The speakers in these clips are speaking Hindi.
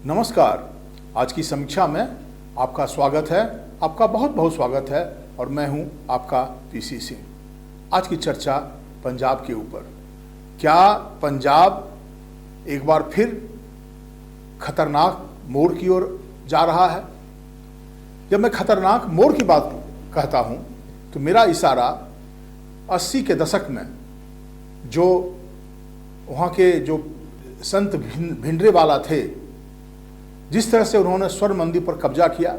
नमस्कार। आज की समीक्षा में आपका स्वागत है, आपका बहुत बहुत स्वागत है और मैं हूं आपका पीसी सिंह। आज की चर्चा पंजाब के ऊपर। क्या पंजाब एक बार फिर खतरनाक मोड़ की ओर जा रहा है? जब मैं खतरनाक मोड़ की बात कहता हूं तो मेरा इशारा 80 के दशक में जो वहाँ के जो संत भिंडरेवाला थे, जिस तरह से उन्होंने स्वर्ण मंदिर पर कब्जा किया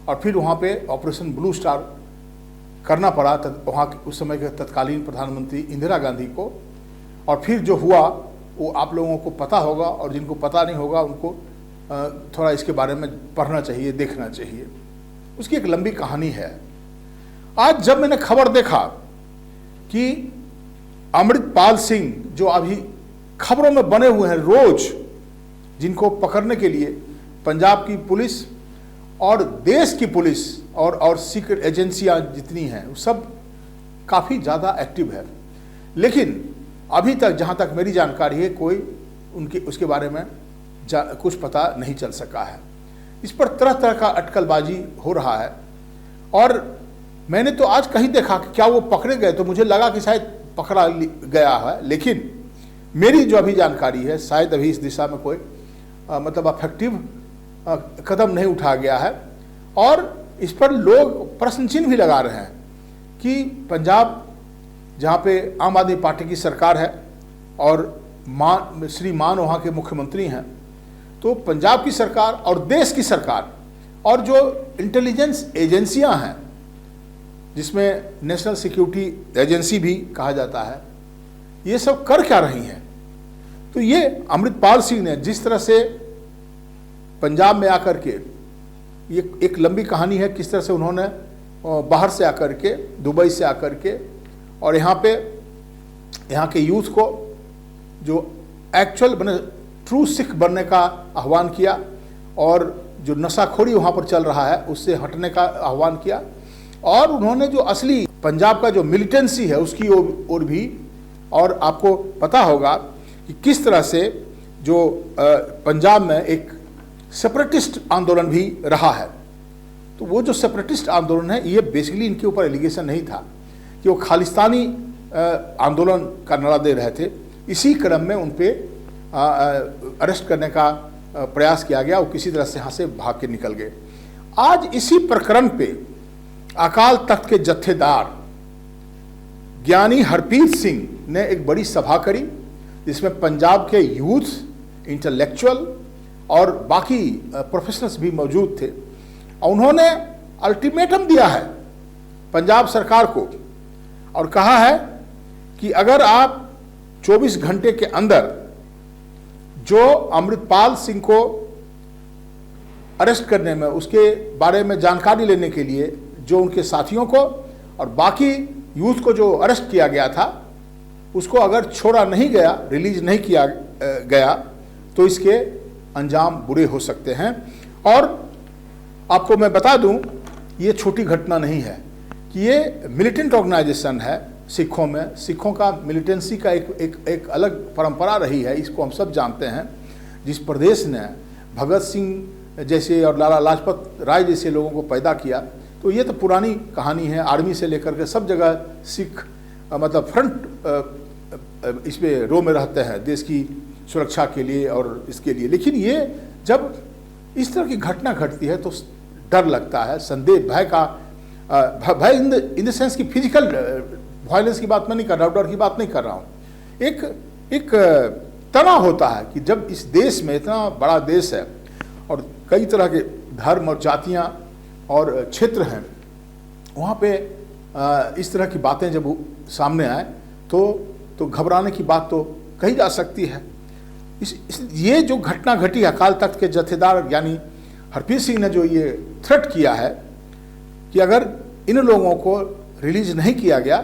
और फिर वहाँ पे ऑपरेशन ब्लू स्टार करना पड़ा वहाँ उस समय के तत्कालीन प्रधानमंत्री इंदिरा गांधी को, और फिर जो हुआ वो आप लोगों को पता होगा और जिनको पता नहीं होगा उनको थोड़ा इसके बारे में पढ़ना चाहिए, देखना चाहिए। उसकी एक लंबी कहानी है। आज जब मैंने खबर देखा कि अमृतपाल सिंह जो अभी खबरों में बने हुए हैं रोज, जिनको पकड़ने के लिए पंजाब की पुलिस और देश की पुलिस और सीक्रेट एजेंसियां जितनी हैं वो सब काफ़ी ज़्यादा एक्टिव है, लेकिन अभी तक जहां तक मेरी जानकारी है कोई उसके बारे में कुछ पता नहीं चल सका है। इस पर तरह तरह का अटकलबाजी हो रहा है और मैंने तो आज कहीं देखा कि क्या वो पकड़े गए, तो मुझे लगा कि शायद पकड़ा गया है, लेकिन मेरी जो अभी जानकारी है शायद अभी इस दिशा में कोई मतलब अफेक्टिव कदम नहीं उठाया गया है। और इस पर लोग प्रश्न चिन्ह भी लगा रहे हैं कि पंजाब जहाँ पे आम आदमी पार्टी की सरकार है और श्री मान वहाँ के मुख्यमंत्री हैं, तो पंजाब की सरकार और देश की सरकार और जो इंटेलिजेंस एजेंसियां हैं जिसमें नेशनल सिक्योरिटी एजेंसी भी कहा जाता है, ये सब कर क्या रही हैं? तो ये अमृतपाल सिंह ने जिस तरह से पंजाब में आकर के, ये एक लंबी कहानी है किस तरह से उन्होंने बाहर से आकर के, दुबई से आकर के और यहाँ के यूथ को जो एक्चुअल बने ट्रू सिख बनने का आह्वान किया और जो नशाखोरी वहाँ पर चल रहा है उससे हटने का आह्वान किया, और उन्होंने जो असली पंजाब का जो मिलिटेंसी है उसकी ओर भी, और आपको पता होगा कि किस तरह से जो पंजाब में एक सेपरेटिस्ट आंदोलन भी रहा है। तो वो जो सेपरेटिस्ट आंदोलन है ये बेसिकली इनके ऊपर एलिगेशन नहीं था कि वो खालिस्तानी आंदोलन का नारा दे रहे थे। इसी क्रम में उन पे अरेस्ट करने का प्रयास किया गया, वो किसी तरह से यहाँ से भाग के निकल गए। आज इसी प्रकरण पे अकाल तख्त के जत्थेदार ज्ञानी हरप्रीत सिंह ने एक बड़ी सभा करी जिसमें पंजाब के यूथ, इंटेलेक्चुअल और बाकी प्रोफेशनल्स भी मौजूद थे। और उन्होंने अल्टीमेटम दिया है पंजाब सरकार को और कहा है कि अगर आप 24 घंटे के अंदर जो अमृतपाल सिंह को अरेस्ट करने में, उसके बारे में जानकारी लेने के लिए जो उनके साथियों को और बाकी यूथ को जो अरेस्ट किया गया था उसको अगर छोड़ा नहीं गया, रिलीज नहीं किया गया, तो इसके अंजाम बुरे हो सकते हैं। और आपको मैं बता दूं, ये छोटी घटना नहीं है कि ये मिलिटेंट ऑर्गेनाइजेशन है सिखों में। सिखों का मिलिटेंसी का एक अलग परंपरा रही है, इसको हम सब जानते हैं। जिस प्रदेश ने भगत सिंह जैसे और लाला लाजपत राय जैसे लोगों को पैदा किया, तो ये तो पुरानी कहानी है। आर्मी से लेकर के सब जगह सिख मतलब फ्रंट इस पे रो में रहते हैं देश की सुरक्षा के लिए और इसके लिए। लेकिन ये जब इस तरह की घटना घटती है तो डर लगता है, संदेह, भय का भय इन द सेंस की फिजिकल वायलेंस की बात मैं नहीं कर रहा हूँ, डर की बात नहीं कर रहा हूँ। एक तनाव होता है कि जब इस देश में, इतना बड़ा देश है और कई तरह के धर्म और जातियाँ और क्षेत्र हैं, वहाँ पे इस तरह की बातें जब सामने आए तो घबराने की बात तो कही जा सकती है। ये जो घटना घटी, अकाल तख्त के जत्थेदार यानी हरप्रीत सिंह ने जो ये थ्रेट किया है कि अगर इन लोगों को रिलीज नहीं किया गया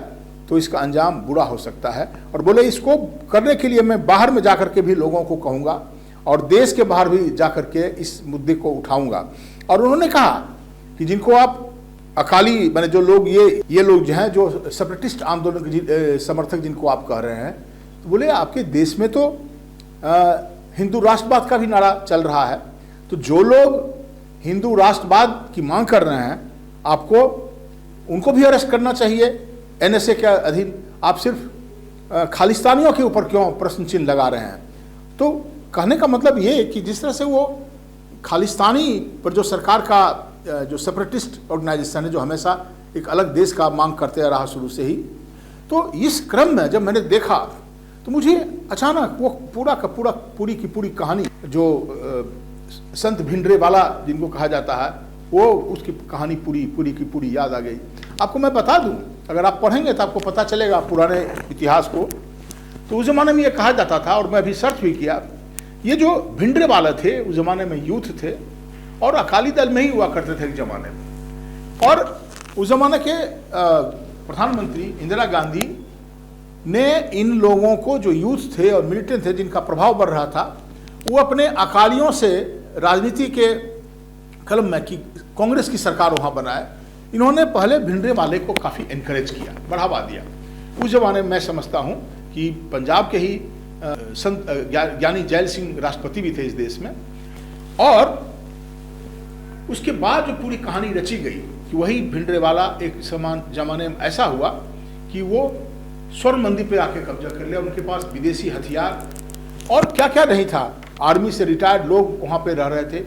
तो इसका अंजाम बुरा हो सकता है, और बोले इसको करने के लिए मैं बाहर में जाकर के भी लोगों को कहूँगा और देश के बाहर भी जाकर के इस मुद्दे को उठाऊँगा। और उन्होंने कहा कि जिनको आप अकाली मैंने जो लोग ये लोग जो हैं जो सेपरेटिस्ट आंदोलन के समर्थक जिनको आप कह रहे हैं, तो बोले आपके देश में तो हिंदू राष्ट्रवाद का भी नारा चल रहा है तो जो लोग हिंदू राष्ट्रवाद की मांग कर रहे हैं, आपको उनको भी अरेस्ट करना चाहिए एनएसए के अधीन। आप सिर्फ खालिस्तानियों के ऊपर क्यों प्रश्न चिन्ह लगा रहे हैं? तो कहने का मतलब ये कि जिस तरह से वो खालिस्तानी पर जो सरकार का जो सेपरेटिस्ट ऑर्गेनाइजेशन है, जो हमेशा एक अलग देश का मांग करते रहा शुरू से ही, तो इस क्रम में जब मैंने देखा तो मुझे अचानक वो पूरा का पूरा पूरी की पूरी कहानी जो संत भिंडरेवाला जिनको कहा जाता है, वो उसकी कहानी पूरी की पूरी याद आ गई। आपको मैं बता दूं, अगर आप पढ़ेंगे तो आपको पता चलेगा पुराने इतिहास को। तो उस ज़माने में ये कहा जाता था, और मैं अभी सर्च भी किया, ये जो भिंडरेवाला थे उस ज़माने में यूथ थे और अकाली दल में ही हुआ करते थे एक ज़माने में। और उस ज़माने के प्रधानमंत्री इंदिरा गांधी ने इन लोगों को, जो यूथ थे और मिलिटेंट थे जिनका प्रभाव बढ़ रहा था, वो अपने अकालियों से राजनीति के कलम में कि कांग्रेस की सरकार वहाँ बनाए, इन्होंने पहले भिंडरेवाले को काफ़ी एनकरेज किया, बढ़ावा दिया। उस ज़माने में मैं समझता हूँ कि पंजाब के ही संत ज्ञानी जैल सिंह राष्ट्रपति भी थे इस देश में। और उसके बाद जो पूरी कहानी रची गई कि वही भिंडरेवाला एक समान जमाने में ऐसा हुआ कि वो स्वर्ण मंदिर पे आके कब्जा कर लिया। उनके पास विदेशी हथियार और क्या क्या नहीं था, आर्मी से रिटायर्ड लोग वहाँ पे रह रहे थे।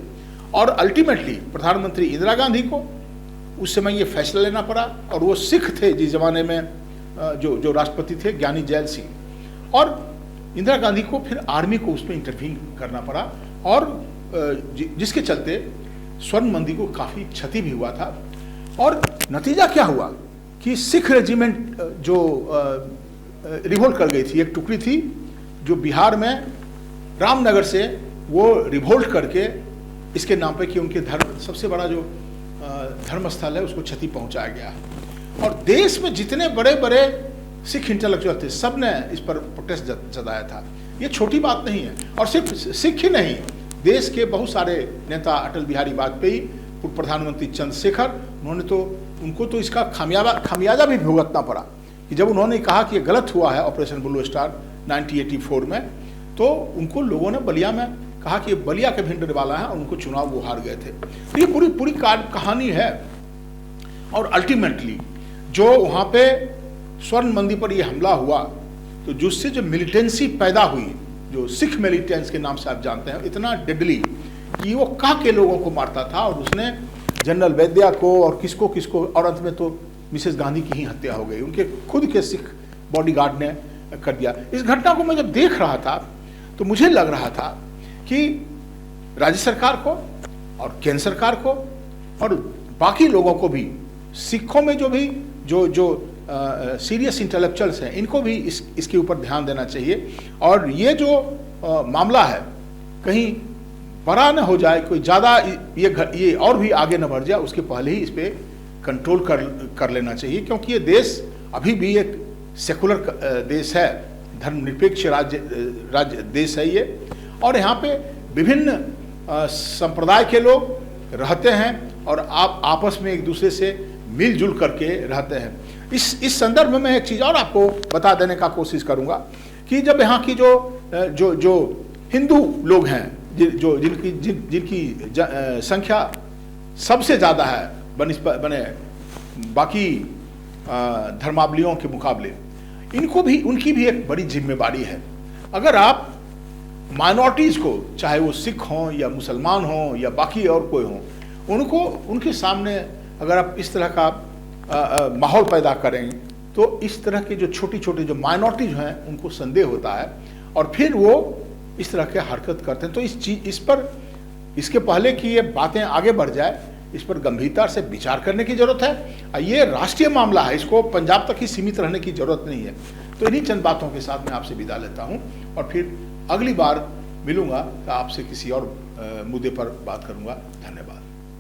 और अल्टीमेटली प्रधानमंत्री इंदिरा गांधी को उस समय ये फैसला लेना पड़ा, और वो सिख थे जिस जमाने में जो राष्ट्रपति थे ज्ञानी जैल सिंह, और इंदिरा गांधी को फिर आर्मी को उसमें इंटरवीन करना पड़ा, और जिसके चलते स्वर्ण मंदिर को काफ़ी क्षति भी हुआ था। और नतीजा क्या हुआ कि सिख रेजिमेंट जो रिवोल्ट कर गई थी, एक टुकड़ी थी जो बिहार में रामनगर से वो रिवोल्ट करके इसके नाम पे कि उनके धर्म, सबसे बड़ा जो धर्म स्थल है, उसको क्षति पहुंचाया गया। और देश में जितने बड़े बड़े सिख इंटेलेक्चुअल थे, सब ने इस पर प्रोटेस्ट जताया था। ये छोटी बात नहीं है। और सिर्फ सिख ही नहीं, देश के बहुत सारे नेता, अटल बिहारी वाजपेयी, पूर्व प्रधानमंत्री चंद्रशेखर, उनको तो इसका खामियाजा भी भुगतना पड़ा कि जब उन्होंने कहा कि ये गलत हुआ है ऑपरेशन ब्लू स्टार 1984 में, तो उनको लोगों ने बलिया में कहा कि ये बलिया के भिंडरेवाला है, और उनको चुनाव वो हार गए थे। तो ये पूरी कहानी है। और अल्टीमेटली जो वहाँ पे स्वर्ण मंदिर पर ये हमला हुआ, तो जिससे जो मिलिटेंसी पैदा हुई, जो सिख मिलिटेंस के नाम से आप जानते हैं, इतना डेडली कि वो का के लोगों को मारता था, और उसने जनरल वैद्या को और किसको, और अंत में तो मिसेस गांधी की ही हत्या हो गई, उनके खुद के सिख बॉडीगार्ड ने कर दिया। इस घटना को मैं जब देख रहा था तो मुझे लग रहा था कि राज्य सरकार को और केंद्र सरकार को और बाकी लोगों को भी, सिखों में जो सीरियस इंटेलेक्चुअल्स हैं, इनको भी इसके ऊपर ध्यान देना चाहिए। और ये जो मामला है कहीं बड़ा न हो जाए, कोई ज़्यादा ये और भी आगे न बढ़ जाए, उसके पहले ही इस पर कंट्रोल कर लेना चाहिए। क्योंकि ये देश अभी भी एक सेकुलर देश है, धर्मनिरपेक्ष राज्य देश है ये, और यहाँ पे विभिन्न संप्रदाय के लोग रहते हैं, और आप आपस में एक दूसरे से मिलजुल करके रहते हैं। इस संदर्भ में मैं एक चीज़ और आपको बता देने का कोशिश करूँगा कि जब यहाँ की जो हिंदू लोग हैं, जिनकी संख्या सबसे ज़्यादा है बने बाकी धर्मावलियों के मुकाबले, उनकी भी एक बड़ी जिम्मेदारी है। अगर आप माइनॉरिटीज़ को, चाहे वो सिख हों या मुसलमान हों या बाकी और कोई हों, उनके सामने अगर आप इस तरह का माहौल पैदा करें, तो इस तरह के जो छोटी जो माइनॉरिटीज हैं उनको संदेह होता है, और फिर वो इस तरह के हरकत करते हैं। तो इस पर इसके पहले कि ये बातें आगे बढ़ जाए, इस पर गंभीरता से विचार करने की जरूरत है। ये राष्ट्रीय मामला है, इसको पंजाब तक ही सीमित रहने की जरूरत नहीं है। तो इन्हीं चंद बातों के साथ मैं आपसे विदा लेता हूँ, और फिर अगली बार मिलूंगा तो आपसे किसी और मुद्दे पर बात करूंगा। धन्यवाद।